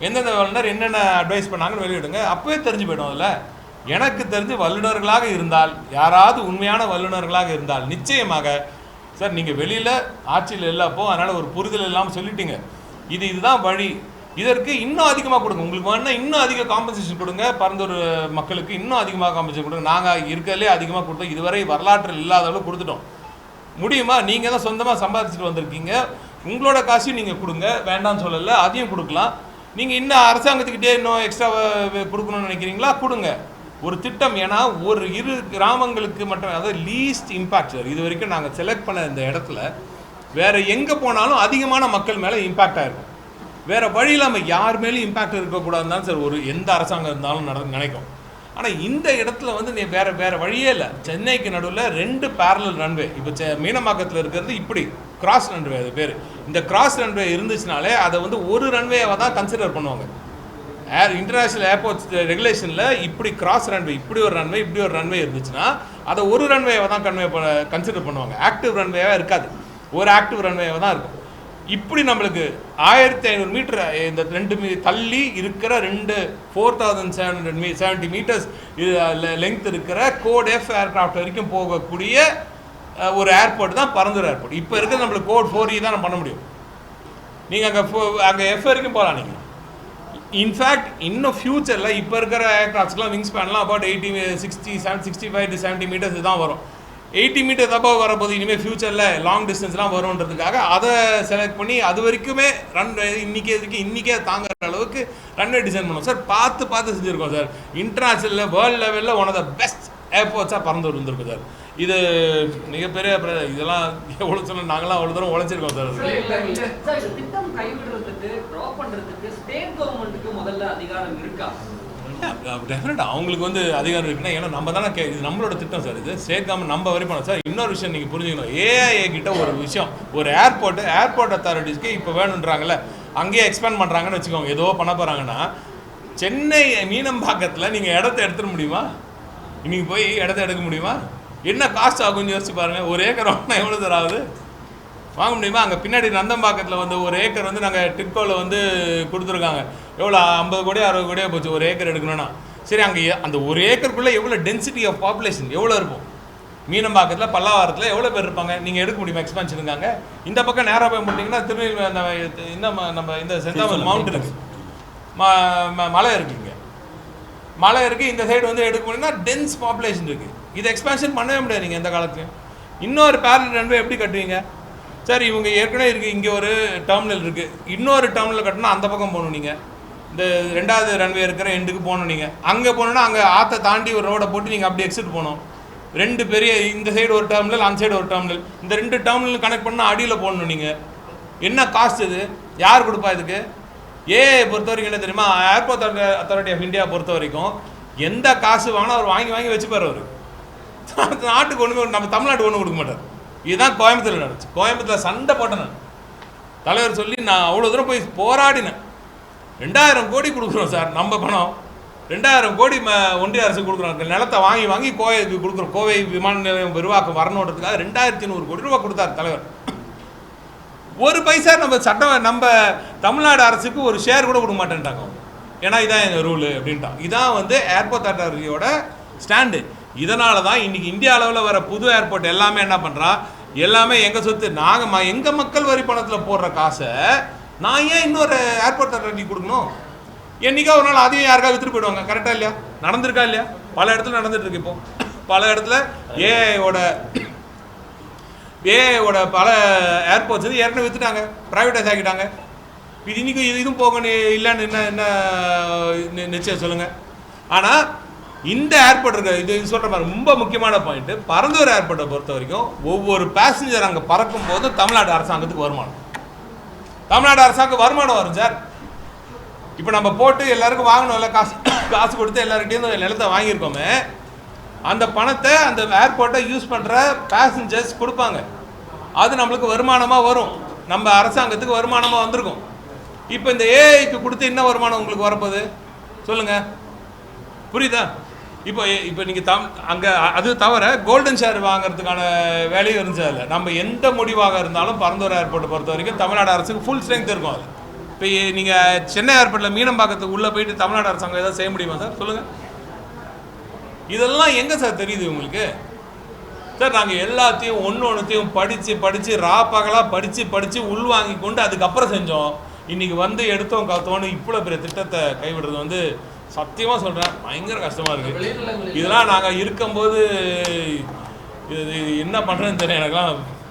எந்தெந்த வல்லுநர் என்னென்ன அட்வைஸ் பண்ணாங்கன்னு வெளியிடுங்க. அப்போவே தெரிஞ்சு போய்டும். அதில் எனக்கு தெரிஞ்சு வல்லுநர்களாக இருந்தால், யாராவது உண்மையான வல்லுநர்களாக இருந்தால் நிச்சயமாக சார் நீங்கள் வெளியில் ஆட்சியில் இல்லப்போ அதனால் ஒரு புரிதல் இல்லாமல் சொல்லிட்டீங்க, இதுதான் வழி, இதற்கு இன்னும் அதிகமாக கொடுங்க, உங்களுக்கு வேணா இன்னும் அதிக காம்பன்சேஷன் கொடுங்க, பரந்தூர் மக்களுக்கு இன்னும் அதிகமாக காம்பன்சேஷன் கொடுங்க, நாங்கள் இருக்கிறதுலே அதிகமாக கொடுத்தோம், இதுவரை வரலாற்றில் இல்லாத அளவு கொடுத்துட்டோம், முடியுமா? நீங்கள் தான் சொந்தமாக சம்பாதிச்சுட்டு வந்திருக்கீங்க, உங்களோட காசையும் நீங்கள் கொடுங்க, வேண்டாம்னு சொல்லலை, அதையும் கொடுக்கலாம். நீங்கள் இன்னும் அரசாங்கத்துக்கிட்டே இன்னும் எக்ஸ்ட்ரா கொடுக்கணும்னு நினைக்கிறீங்களா, கொடுங்க ஒரு திட்டம். ஏன்னா ஒரு 2 கிராமங்களுக்கு மட்டும், அதாவது லீஸ்ட் இம்பேக்ட் சார். இது வரைக்கும் நாங்கள் செலக்ட் பண்ண இந்த இடத்துல வேறு எங்கே போனாலும் அதிகமான மக்கள் மேலே இம்பேக்ட் ஆகிருக்கும். வேறு வழியில் நம்ம யார் மேலேயும் இம்பேக்ட் இருக்கக்கூடாதுன்னு தான் சார் ஒரு எந்த அரசாங்கம் இருந்தாலும் நினைக்கும். ஆனால் இந்த இடத்துல வந்து நீ வேறு வழியே இல்லை. சென்னைக்கு நடுவில் 2 பேரலல் ரன்வே, இப்போ மீனம்பாக்கத்தில் இருக்கிறது இப்படி கிராஸ் ரன்வே, அது பேர். இந்த கிராஸ் ரன்வே இருந்துச்சுனாலே அதை வந்து ஒரு ரன்வேவை தான் கன்சிடர் பண்ணுவாங்க. இன்டர்நேஷ்னல் ஏர்போர்ட்ஸ் ரெகுலேஷனில் இப்படி கிராஸ் ரன்வே, இப்படி ஒரு ரன்வே, இப்படி ஒரு ரன்வே இருந்துச்சுன்னா அதை ஒரு ரன்வேவை தான் கன்சிடர் பண்ணுவாங்க. ஆக்டிவ் ரன்வேவாக இருக்காது, ஒரு ஆக்டிவ் ரன்வேவை தான் இருக்கும். இப்படி நம்மளுக்கு 1500 மீட்டர் இந்த 2 தள்ளி இருக்கிற 4770 மீட்டர்ஸ் லெங்த் இருக்கிற கோட் எஃப் ஏர்கிராஃப்ட் வரைக்கும் போகக்கூடிய ஒரு ஏர்போர்ட் தான் பரந்தூர் ஏர்போர்ட். இப்போ இருக்கிறது நம்மளுக்கு கோட் 4E தான் நம்ம பண்ண முடியும். நீங்கள் அங்கே எஃப் வரைக்கும் போகலாம். நீங்கள் இன்ஃபேக்ட் இன்னும் ஃப்யூச்சரில் இப்போ இருக்கிற ஏர்கிராஃப்ட்ஸ்லாம் விங் ஸ்பேன்லாம் அபவுட் 65 to 70 மீட்டர்ஸ் தான் வரும். 80 மீட்டர் அபவ் வரப்போது இனிமேல் ஃப்யூச்சரில் லாங் டிஸ்டன்ஸ்லாம் வரும்ன்றதுக்காக அதை செலக்ட் பண்ணி அது வரைக்குமே இன்றைக்கே தாங்குற அளவுக்கு ரன்வே டிசைன் பண்ணுவோம் சார். பார்த்து செஞ்சுருக்கோம் சார். இன்டர்நேஷ்னலில் வேர்ல்டு லெவலில் ஒன் ஆஃப் த பெஸ்ட் ஏர்போர்ட்ஸாக பறந்து இருந்திருக்கும் சார். இது மிகப்பெரிய இதெல்லாம் எவ்வளோ சொல்ல நாங்களாம் அவ்வளோ தூரம் உழைச்சிருக்கோம் சார். திட்டம் கைவிடுறதுக்கு ட்ராப் பண்ணுறதுக்கு ஸ்டேட் கவர்மெண்ட்டுக்கு முதல்ல அதிகாரம் இருக்கா? டெஃபினட்டாக அவங்களுக்கு வந்து அதிகாரம் இருக்குன்னா, ஏன்னா நம்ம தானே இது நம்மளோட திட்டம் சார். இது ஸ்டேட் கவர்மெண்ட் நம்ம வரை பண்ணோம் சார். இன்னொரு விஷயம் நீங்கள் புரிஞ்சுக்கணும், ஏஐஏ கிட்ட ஒரு விஷயம், ஒரு ஏர்போர்ட் அத்தாரிட்டிஸ்க்கு இப்போ வேணுன்றாங்கல்ல, அங்கேயே எக்ஸ்பேண்ட் பண்ணுறாங்கன்னு வச்சுக்கோங்க, ஏதோ பண்ண போகிறாங்கன்னா, சென்னை மீனம்பாக்கத்தில் நீங்கள் இடத்த எடுத்துட முடியுமா? இன்றைக்கி போய் இடத்த எடுக்க முடியுமா? என்ன காஸ்ட் ஆகும்னு யோசிச்சு பாருங்கள். ஒரு ஏக்கர் வாங்கினா எவ்வளோ சார் ஆகுது? வாங்க முடியுமா? அங்கே பின்னாடி நந்தம்பாக்கத்தில் வந்து ஒரு ஏக்கர் வந்து நாங்கள் டிட்கோவில் வந்து கொடுத்துருக்காங்க. எவ்வளோ 50 கோடி 60 கோடியாக போச்சு ஒரு ஏக்கர் எடுக்கணும்னா. சரி, அங்கே அந்த ஒரு ஏக்கருக்குள்ளே எவ்வளோ டென்சிட்டி ஆஃப் பாப்புலேஷன் எவ்வளோ இருக்கும்? மீனம்பாக்கத்தில் பல்லாவரத்தில் எவ்வளோ பேர் இருப்பாங்க? நீங்கள் எடுக்க முடியுமா எக்ஸ்பான்ஷனுக்காங்க? இந்த பக்கம் நேராக போய் போட்டிங்கன்னா திருநெல்வேலி நம்ம இந்த செந்தாமல் மவுண்ட் இருக்குது, மலை இருக்குங்க, மலை இருக்குது. இந்த சைடு வந்து எடுக்க முடியும்னா டென்ஸ் பாப்புலேஷன் இருக்குது. இதை எக்ஸ்பான்ஷன் பண்ணவே முடியாது நீங்கள் எந்த காலத்துலையும். இன்னொரு பேரலல் ரன்வே எப்படி கட்டுவீங்க சார்? இவங்க ஏற்கனவே இருக்குது, இங்கே ஒரு டெர்மினல் இருக்குது, இன்னொரு டெர்மினல் கட்டினா அந்த பக்கம் போகணும். நீங்கள் இந்த 2வது ரன்வே இருக்கிற எண்டுக்கு போகணும். நீங்கள் அங்கே போகணுன்னா அங்கே ஆற்றை தாண்டி ஒரு ரோடை போட்டு நீங்கள் அப்படி எக்ஸிட் போகணும். 2 பெரிய, இந்த சைடு ஒரு டெர்மினல், அந்த சைடு ஒரு டெர்மினல், இந்த 2 டெர்மினல் கனெக்ட் பண்ணால் அடியில் போகணும். நீங்கள் என்ன காஸ்ட் இது? யார் கொடுப்பா இதுக்கு? ஏஐ பொறுத்த வரைக்கும் என்ன தெரியுமா, ஏர்போர்ட் அத்தாரிட்டி ஆஃப் இந்தியா பொறுத்த வரைக்கும் எந்த காசு வாங்கினா அவர் வாங்கி வச்சுப்பார். அவர் நாட்டுக்கு ஒன்று, நம்ம தமிழ்நாட்டுக்கு ஒன்று கொடுக்க மாட்டார். இதுதான் கோயம்புத்தூரில் நடந்துச்சு. கோயம்புத்தூரில் சண்டை போட்டேன் நான், தலைவர் சொல்லி நான் அவ்வளோ தூரம் போய் போராடினேன். 2000 கோடி கொடுக்குறோம் சார், நம்ம பணம் 2000 கோடி ஒன்றிய அரசு கொடுக்குறோம். நிலத்தை வாங்கி கோவைக்கு கொடுக்குறோம். கோவை விமான நிலையம் விரிவாக்கம் வரணுன்றதுக்காக 2500 கோடி ரூபா கொடுத்தார் தலைவர். ஒரு பைசா நம்ம தமிழ்நாடு அரசுக்கு ஒரு ஷேர் கூட கொடுக்க மாட்டேன்ட்டாங்க. ஏன்னா இதான் எங்கள் ரூலு அப்படின்ட்டான். இதான் வந்து ஏர்போர்ட் அத்தாரிட்டியோட ஸ்டாண்டு. இதனால தான் இன்றைக்கி இந்தியா அளவில் வர புது ஏர்போர்ட் எல்லாமே என்ன பண்ணுறா, எல்லாமே எங்கள் சொத்து, நாங்கள் எங்கள் மக்கள் வரி பணத்தில் போடுற காசை நான் ஏன் இன்னொரு ஏர்போர்ட் அத்தாரிட்டி கொடுக்கணும்? என்றைக்கா ஒரு நாள் அதையும் யாருக்கா விற்றுட்டு போயிடுவாங்க. கரெக்டாக இல்லையா? நடந்திருக்கா இல்லையா? பல இடத்துல நடந்துகிட்ருக்கு. இப்போ பல இடத்துல ஏஐயோட பல ஏர்போர்ட்ஸ் வந்து ஏற்கனவே விற்றுட்டாங்க, ப்ரைவேட்டைஸ் ஆக்கிட்டாங்க. இது இன்றைக்கி இதுவும் போக இல்லைன்னு என்ன நிச்சயம் சொல்லுங்கள். ஆனால் இந்த ஏர்போர்ட் இருக்க இது சொல்கிற மாதிரி ரொம்ப முக்கியமான பாயிண்ட்டு, பரந்தூர் ஏர்போர்ட்டை பொறுத்த வரைக்கும் ஒவ்வொரு பேசஞ்சர் அங்கே பறக்கும் போதும் தமிழ்நாடு அரசாங்கத்துக்கு வருமானம் வரும் சார். இப்போ நம்ம போட்டு எல்லாருக்கும் வாங்கணும்ல, காசு கொடுத்து எல்லாருக்கிட்டையும் நிலத்தை வாங்கியிருக்கோமே, அந்த பணத்தை அந்த ஏர்போர்ட்டை யூஸ் பண்ணுற பேசஞ்சர்ஸ் கொடுப்பாங்க. அது நம்மளுக்கு வருமானமாக வரும், நம்ம அரசாங்கத்துக்கு வருமானமாக வந்திருக்கும். இப்போ இந்த ஏஐக்கு கொடுத்து என்ன வருமானம் உங்களுக்கு வரப்போகுது சொல்லுங்கள், புரியுதா? இப்போ நீங்கள் அங்கே அது தவிர கோல்டன் ஷேர் வாங்குறதுக்கான வேலையும் இருந்துச்சு. அதில் நம்ம எந்த முடிவாக இருந்தாலும் பரந்தூர் ஏர்போர்ட்டை பொறுத்த வரைக்கும் தமிழ்நாடு அரசுக்கு ஃபுல் ஸ்ட்ரென்த் இருக்கும். அது இப்போ நீங்கள் சென்னை ஏர்போர்ட்டில் மீனம்பாக்கத்துக்கு உள்ளே போயிட்டு தமிழ்நாடு அரசாங்கம் ஏதாவது செய்ய முடியுமா சார் சொல்லுங்கள்? இதெல்லாம் எங்கே சார் தெரியுது உங்களுக்கு? சார் நாங்கள் எல்லாத்தையும் ஒன்றுத்தையும் படித்து ராப்பகலாக படித்து உள்வாங்கி கொண்டு அதுக்கப்புறம் செஞ்சோம். இன்றைக்கி வந்து எடுத்தோம் கத்தோன்னு இவ்வளோ பெரிய திட்டத்தை கைவிடுறது வந்து சத்தியமாக சொல்கிறேன் பயங்கர கஷ்டமாக இருக்குது. இதெல்லாம் நாங்கள் இருக்கும்போது இது என்ன பண்ணுறதுன்னு தெரியல எனக்குலாம்.